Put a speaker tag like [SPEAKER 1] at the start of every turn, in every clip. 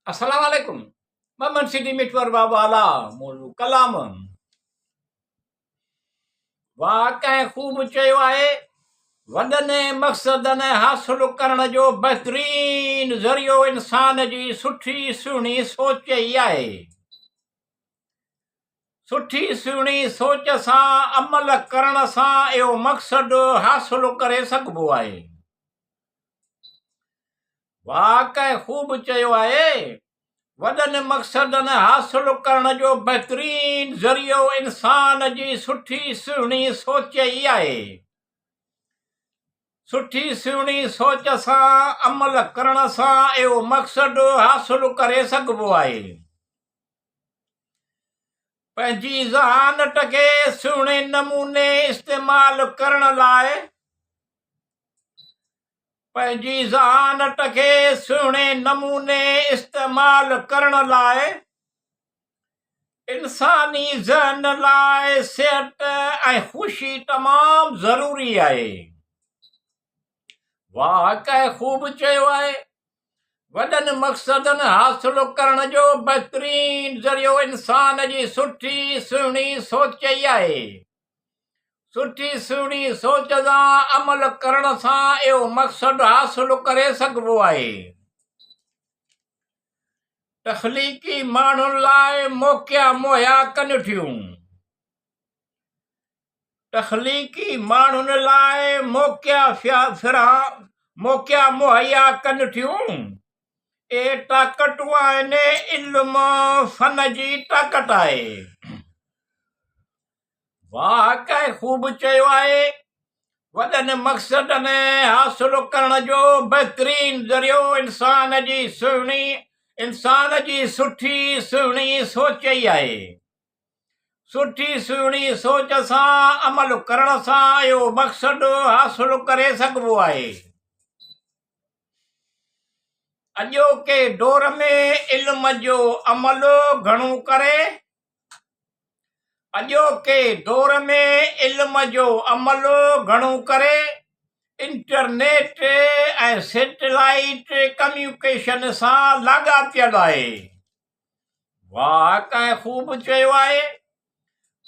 [SPEAKER 1] Assalamualaikum. Maman Sidi Mitwar Babala Mulu Kalam. वाकई खूब चयो आहे वॾनि मक़सदनि हासिल करण जो बहितरीन ज़रियो इंसान जी सुठी सुहिणी सोच ई आहे। सुठी सुहिणी सोच सां अमल करण सां इहो मक़सदु हासिल करे सघिबो आहे। वाकई खूब चयो आहे वॾनि मक़सदनि हासिल करण जो बहितरीन ज़रियो इंसान जी सुठी सुहिणी सोच ई आहे। सुठी सुहिणी सोच सां अमल करण सां इहो मक़सदु हासिल करे सघिबो आहे। पंहिंजी ज़हानत खे सुहिणे नमूने इस्तेमालु करण लाइ पंहिंजी ज़हानत खे सुहिणे नमूने इस्तेमालु करण लाइ इंसानी ज़हन लाइ सिहत ऐं ख़ुशी तमामु ज़रूरी आहे। वाकई खूब चयो आहे वॾनि मक़सदनि हासिल करण जो बहितरीन ज़रियो इंसान जी सुठी सुहिणी सोच ई आहे। सुठी सुहिणी सोच सां अमल करण सां इहो मक़सदु हासिल करे सघिबो आहे। तख़लीक़ी माण्हुनि लाइ मौक़िया मुहैया कनि थियूं। तख़लीक़ी माण्हुनि लाइ मौक़िया मुहैया कनि थियूं। ए ताक़तूं आहिनि इल्म फन जी ताक़त आहे। वाकई खूब चयो आहे वॾनि मक़सदनि हासिल करण जो बहितरीन ज़रियो इंसान जी सुठी सुहिणी सोच ई आहे। सुठी सुहिणी सोच सां अमल करण सां इहो मक़सदु हासिल करे सघिबो आहे। अॼोके दौर में इल्म जो अमल घणो करे इंटरनेट ऐं सैटेलाइट कम्युनिकेशन सां लाॻापियल आहे। वाकई खूब चयो आहे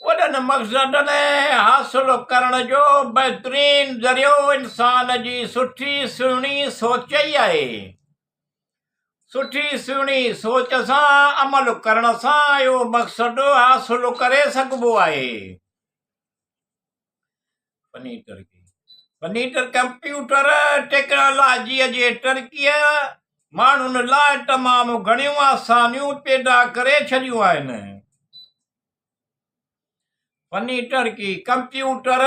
[SPEAKER 1] वॾनि मक़सदनि हासिल करण जो बहितरीन ज़रियो इंसान जी सुठी सुहिणी सोच ई आहे। सुठी सुहिणी सोच सां अमल करण सां इहो मक़सदु हासिल करे सघिबो आहे। कंप्यूटर टेक्नोलॉजीअ जे तरक़ीअ माण्हुनि लाइ तमामु घणियूं आसानियूं पैदा करे छॾियूं आहिनि। फनी तरक़ी कंप्यूटर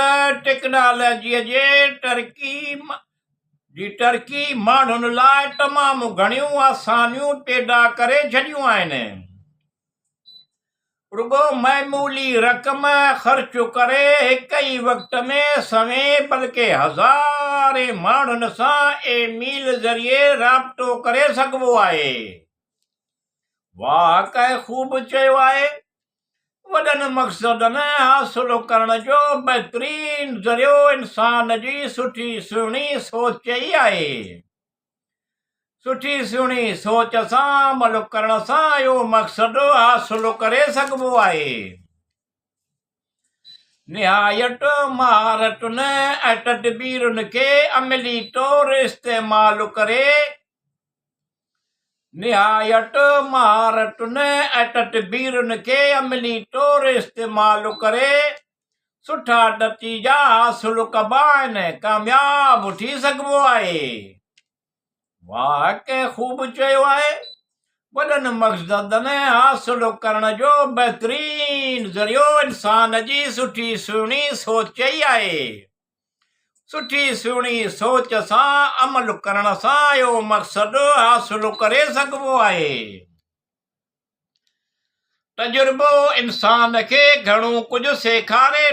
[SPEAKER 1] टेक्नोलॉजीअ जे तरक़ी माण्हुनि लाइ तमामु घणियूं आसानियूं पैदा करे छॾियूं आहिनि। रुगो मामूली रक़म ख़र्च करे हिक ई वक़्त में सवें बल्कि हज़ारे माण्हुनि सां ईमेल ज़रिए राबितो करे सघिबो आहे। वाकई खूब चयो आहे वॾनि मक़सदनि हासिल करण जो बहितरीन ज़रियो इंसान जी सुठी सुहिणी सोच ई आहे। सुठी सुहिणी सोच सां अमल करण सां इहो मक़सदु हासिल करे सघिबो आहे। निहायत महारतुनि ऐं तदबीरुनि खे अमली तौर इस्तेमालु करे सुठा नतीजा हासिल कबा आहिनि कामयाब थी सघिबो आहे। वाकई खूब चयो आहे वॾनि मक़सदनि हासिल करण जो बहितरीन ज़रियो इंसान जी सुठी सुहिणी सोच ई आहे। सुठी सुहिणी सोच सां अमल करण सां इहो मक़सदु हासिल करे सघिबो आहे। तजुर्बो इंसान खे घणो कुझु सेखारे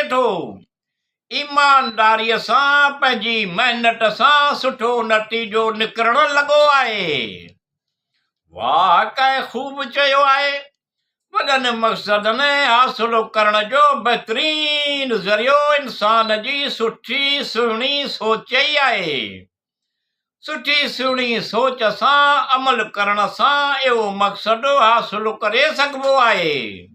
[SPEAKER 1] थो। ईमानदारीअ सां पंहिंजी महिनत सां सुठो नतीजो निकिरण लॻो आहे। वाकई खूब चयो आहे वॾनि मक़सदनि हासिल करण जो बहितरीन ज़रियो इंसान जी सुठी सुहिणी सोच ई आहे। सुठी सुहिणी सोच सां अमल करण सां इहो मक़सदु हासिल करे सघिबो आहे।